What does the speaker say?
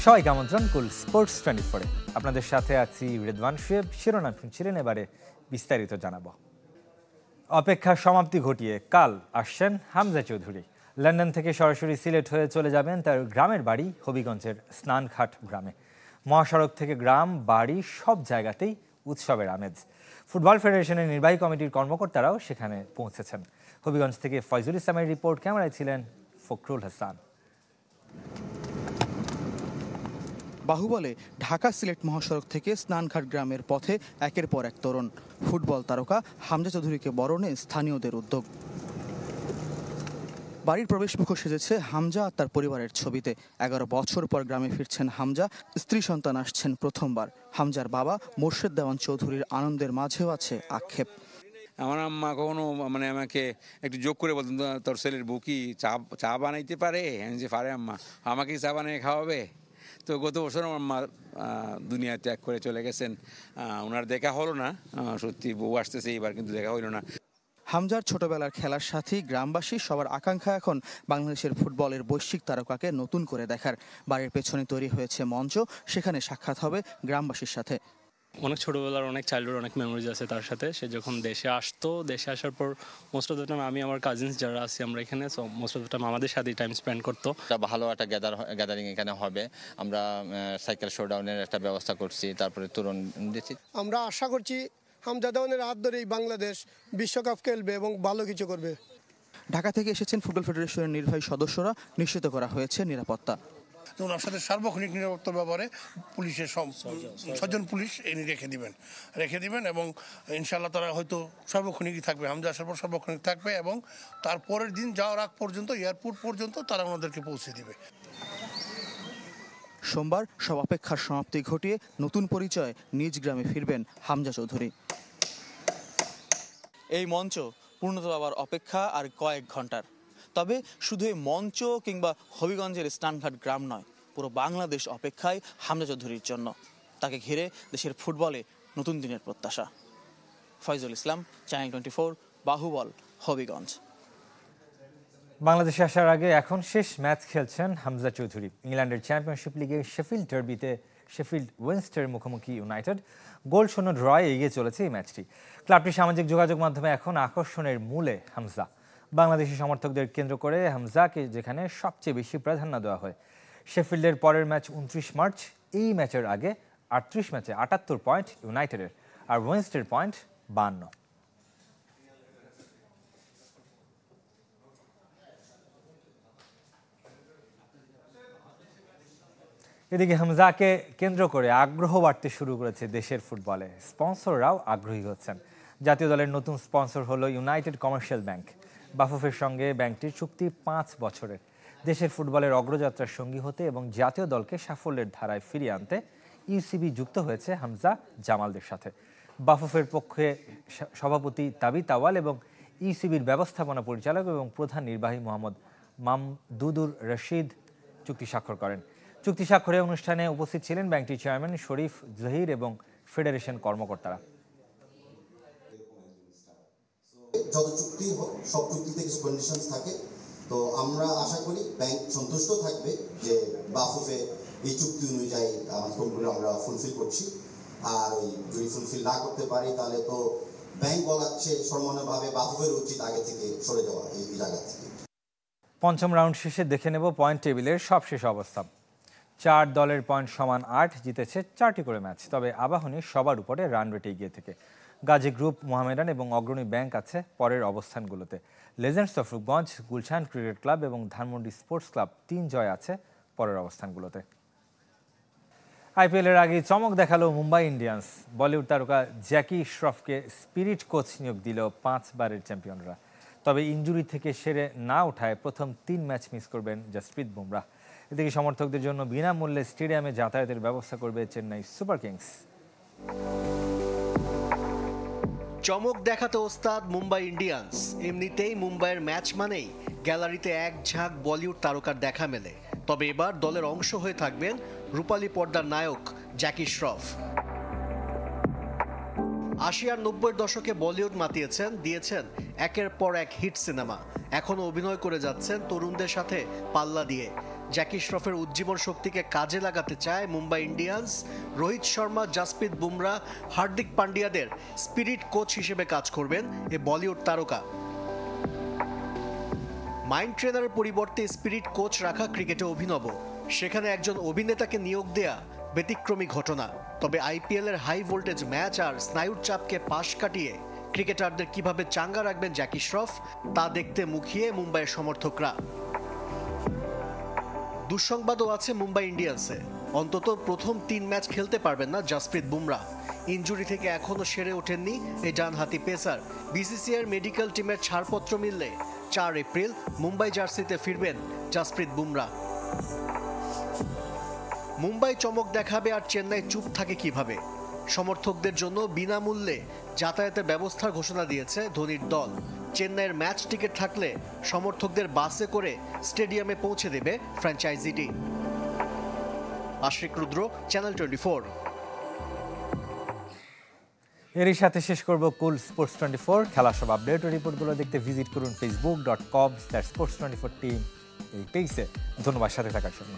সবাইকে আমন্ত্রণ কুল স্পোর্টস 24-এ। আপনাদের সাথে আছি রেদওয়ান শুয়েব। শিরোনাম শুনছিলেন, এবারে বিস্তারিত জানাবো। অপেক্ষার সমাপ্তি ঘটিয়ে কাল আসছেন হামজা চৌধুরী। লন্ডন থেকে সরাসরি সিলেট হয়ে চলে যাবেন তার গ্রামের বাড়ি হবিগঞ্জের স্নানঘাট গ্রামে। মহাসড়ক থেকে গ্রাম বাড়ি সব জায়গাতেই উৎসবের আমেজ। ফুটবল ফেডারেশনের নির্বাহী কমিটির কর্মকর্তারাও সেখানে পৌঁছেছেন। হবিগঞ্জ থেকে ফয়জুল ইসলামের রিপোর্ট, ক্যামেরায় ছিলেন ফখরুল হাসান। বাহুবলে ঢাকা সিলেট মহাসড়ক থেকে স্নানঘাট গ্রামের পথে একের পর এক তরুণ। ফুটবল তারকা হামজা চৌধুরীকে বরণে স্থানীয়দের উদ্যোগ। বাড়ির প্রবেশমুখ সেজেছে হামজা আর তার পরিবারের ছবিতে। 11 বছর পর গ্রামে ফিরছেন হামজা, স্ত্রী সন্তান আসছেন প্রথমবার। হামজার বাবা মোর্শেদ দেওয়ান চৌধুরীর আনন্দের মাঝেও আছে আক্ষেপ। আমার আম্মা কখনো আমাকে একটু যোগ করে বলতেন, তোর ছেলের বউ কি চা বানাইতে পারে? আমি যে পারে আম্মা, আমাকে চা বানিয়ে খাওয়াবে? তো গত বছর আমার মা দুনিয়া ত্যাগ করে চলে গেছেন। ওনার দেখা হলো না, সত্যি বউ আসতেছে এবার, কিন্তু দেখা হলো না। হামজার ছোটবেলার খেলার সাথী গ্রামবাসী সবার আকাঙ্ক্ষা এখন বাংলাদেশের ফুটবলের বৈশ্বিক তারকাকে নতুন করে দেখার। বাড়ির পেছনে তৈরি হয়েছে মঞ্চ, সেখানে সাক্ষাৎ হবে গ্রামবাসীর সাথে। অনেক ছোটবেলার অনেক চাইল্ডহুড অনেক মেমোরিজ আছে তার সাথে। সে যখন দেশে আসতো, দেশে আসার পর মোস্ট অফ দ্য টাইম আমি আমার কাজিনস যারা আছি আমরা এখানে, so most of the time আমাদের সাথেই টাইম স্পেন্ড করতো। ভালো একটা গ্যাদারিং এখানে হবে। আমরা সাইকেল শোডাউনের একটা ব্যবস্থা করছি, তারপরে তরুণ দিচ্ছি। আমরা আশা করছি হামজা দেওয়ানের হাত ধরেই বাংলাদেশ বিশ্বকাপ খেলবে এবং ভালো কিছু করবে। ঢাকা থেকে এসেছেন ফুটবল ফেডারেশনের নির্বাহী সদস্যরা, নিশ্চিত করা হয়েছে নিরাপত্তা। ওনার সাথে সার্বক্ষণিক নিরাপত্তার ব্যাপারে পুলিশের 6 জন পুলিশ এনে রেখে দিবেন এবং ইনশাআল্লাহ তারা হয়তো সার্বক্ষণিকই থাকবে। হামজা আসার পর সার্বক্ষণিক থাকবে এবং তারপরের দিন যাওয়ার আগ পর্যন্ত, এয়ারপোর্ট পর্যন্ত তারা ওনাদেরকে পৌঁছে দিবে। সোমবার সব অপেক্ষার সমাপ্তি ঘটিয়ে নতুন পরিচয় নিজ গ্রামে ফিরবেন হামজা চৌধুরী। এই মঞ্চ পূর্ণত পাওয়ার অপেক্ষা আর কয়েক ঘন্টার। তবে শুধু এই মঞ্চ কিংবা হবিগঞ্জের স্নানঘাট গ্রাম নয়, পুরো বাংলাদেশ অপেক্ষায় হামজা চৌধুরীর জন্য। তাকে ঘিরে দেশের ফুটবলে নতুন দিনের প্রত্যাশা। ফয়জুল ইসলাম, চ্যানেল 24, বাহুবল, হবিগঞ্জ। বাংলাদেশে আসার আগে এখন শেষ ম্যাচ খেলছেন হামজা চৌধুরী। ইংল্যান্ডের চ্যাম্পিয়নশিপ লিগে শেফিল্ড ডার্বিতে শেফিল্ড ওয়েনস্টারের মুখোমুখি ইউনাইটেড। গোল শূন্য ড্রয়ে এগিয়ে চলেছে এই ম্যাচটি। ক্লাবটির সামাজিক যোগাযোগ মাধ্যমে এখন আকর্ষণের মূলে হামজা। বাংলাদেশি সমর্থকদের কেন্দ্র করে হামজাকে যেখানে সবচেয়ে বেশি প্রাধান্য দেওয়া হয়। শেফিল্ডের পরের ম্যাচ 29 মার্চ। এই ম্যাচের আগে 38 ম্যাচে 78 পয়েন্ট ইউনাইটেডের, আর ওয়েনস্টারের পয়েন্ট 52। এদিকে হামজাকে কেন্দ্র করে আগ্রহ বাড়তে শুরু করেছে দেশের ফুটবলে। স্পন্সররাও আগ্রহী হচ্ছেন। জাতীয় দলের নতুন স্পন্সর হলো ইউনাইটেড কমার্শিয়াল ব্যাংক। বাফুফের সঙ্গে ব্যাংকটির চুক্তি 5 বছরের। দেশের ফুটবলের অগ্রযাত্রার সঙ্গী হতে এবং জাতীয় দলকে সাফল্যের ধারায় ফিরিয়ে আনতে ইউসিবি যুক্ত হয়েছে হামজা জামালদের সাথে। বাফুফের পক্ষে সভাপতি তাবি তাওয়াল এবং ইউসিবির ব্যবস্থাপনা পরিচালক এবং প্রধান নির্বাহী মোহাম্মদ মামদুদুর রশিদ চুক্তি স্বাক্ষর করেন। চুক্তি স্বাক্ষরে অনুষ্ঠানে উপস্থিত ছিলেন ব্যাংকটির চেয়ারম্যান শরীফ জহির এবং ফেডারেশন কর্মকর্তারা। যত চুক্তি সব চুক্তিতে কিছু কন্ডিশনস থাকে, তো আমরা আশা করি ব্যাংক সন্তুষ্ট থাকবে যে বাফুফে এই চুক্তি অনুযায়ী আমাদের আমরা ফুলফিল করছি। আর ওই যদি ফুলফিল না করতে পারি তাহলে তো ব্যাংক বলাচ্ছে সমানভাবে বাফুফের উচিত আগে থেকে সরে যাওয়া এই জায়গা থেকে। পঞ্চম রাউন্ড শেষে দেখে নেব পয়েন্ট টেবিলের সবশেষ অবস্থা। 4 দলের পয়েন্ট সমান 8, জিতেছে 4টি করে ম্যাচ। তবে আবাহনী সবার উপরে রান রেটে এগিয়ে থেকে। গাজী গ্রুপ, মোহামেডান এবং অগ্রণী ব্যাংক আছে পরের অবস্থানগুলোতে। Legends of Rupganj, Gulshan Cricket Club এবং ধানমন্ডি স্পোর্টস ক্লাব 3 জয় আছে পরের অবস্থানগুলোতে। আইপিএলের আগে চমক দেখালো মুম্বাই ইন্ডিয়ান্স। বলিউড তারকা জ্যাকি শ্রফকে স্পিরিট কোচ নিয়োগ দিল 5 বারের চ্যাম্পিয়নরা। তবে ইনজুরি থেকে সেরে না ওঠায় প্রথম 3 ম্যাচ মিস করবেন জসপ্রীত বুমরাহ। এদিকে সমর্থকদের জন্য বিনামূল্যে স্টেডিয়ামে যাতায়াতের ব্যবস্থা করবে চেন্নাই সুপার কিংস। চমক দেখাতে ওস্তাদ মুম্বাই ইন্ডিয়ান্স। এমনিতেই মুম্বাইয়ের ম্যাচ মানেই গ্যালারিতে এক ঝাঁক বলিউড তারকার দেখা মেলে। তবে এবার দলের অংশ হয়ে থাকবেন রূপালী পর্দার নায়ক জ্যাকি শ্রফ। 80 আর 90-এর দশকে বলিউড মাতিয়েছেন, দিয়েছেন একের পর এক হিট সিনেমা। এখনও অভিনয় করে যাচ্ছেন তরুণদের সাথে পাল্লা দিয়ে। জ্যাকি শ্রফের উজ্জীবন শক্তিকে কাজে লাগাতে চায় মুম্বাই ইন্ডিয়ান্স। রোহিত শর্মা, জাসপ্রীত বুমরা, হার্দিক পান্ডিয়াদের স্পিরিট কোচ হিসেবে কাজ করবেন এ বলিউড তারকা। মাইন্ড ট্রেনারের পরিবর্তে স্পিরিট কোচ রাখা ক্রিকেটে অভিনব। সেখানে একজন অভিনেতাকে নিয়োগ দেয়া ব্যতিক্রমী ঘটনা। তবে আইপিএল এর হাই ভোল্টেজ ম্যাচ আর স্নায়ুর চাপকে পাশ কাটিয়ে ক্রিকেটারদের কিভাবে চাঙ্গা রাখবেন জ্যাকি শ্রফ তা দেখতে মুখিয়ে মুম্বাইয়ের সমর্থকরা। দুঃসংবাদও আছে মুম্বাই ইন্ডিয়ান্সে। অন্তত প্রথম 3 ম্যাচ খেলতে পারবেন না জাসপ্রীত বুমরা। ইনজুরি থেকে এখনও সেরে ওঠেননি এই ডানহাতি পেসার। বিসিসিআইয়ের মেডিকেল টিমের ছাড়পত্র মিললে 4 এপ্রিল মুম্বাই জার্সিতে ফিরবেন জাসপ্রীত বুমরা। মুম্বাই চমক দেখাবে আর চেন্নাই চুপ থাকে কিভাবে? সমর্থকদের জন্য বিনামূল্যে যাতায়াতের ব্যবস্থার ঘোষণা দিয়েছে ধোনির দল। চেন্নাইয়ের ম্যাচ টিকিট থাকলে সমর্থকদের বাসে করে স্টেডিয়ামে পৌঁছে দেবে ফ্র্যাঞ্চাইজিটি। আশিক রুদ্র, চ্যানেল 24। এরই সাথে শেষ করব কুল স্পোর্টস 24। খেলা সব আপডেট ও রিপোর্টগুলো দেখতে ভিজিট করুন facebook.com/sports24 টিম এই পেজে। ধন্যবাদ সাথে থাকার জন্য।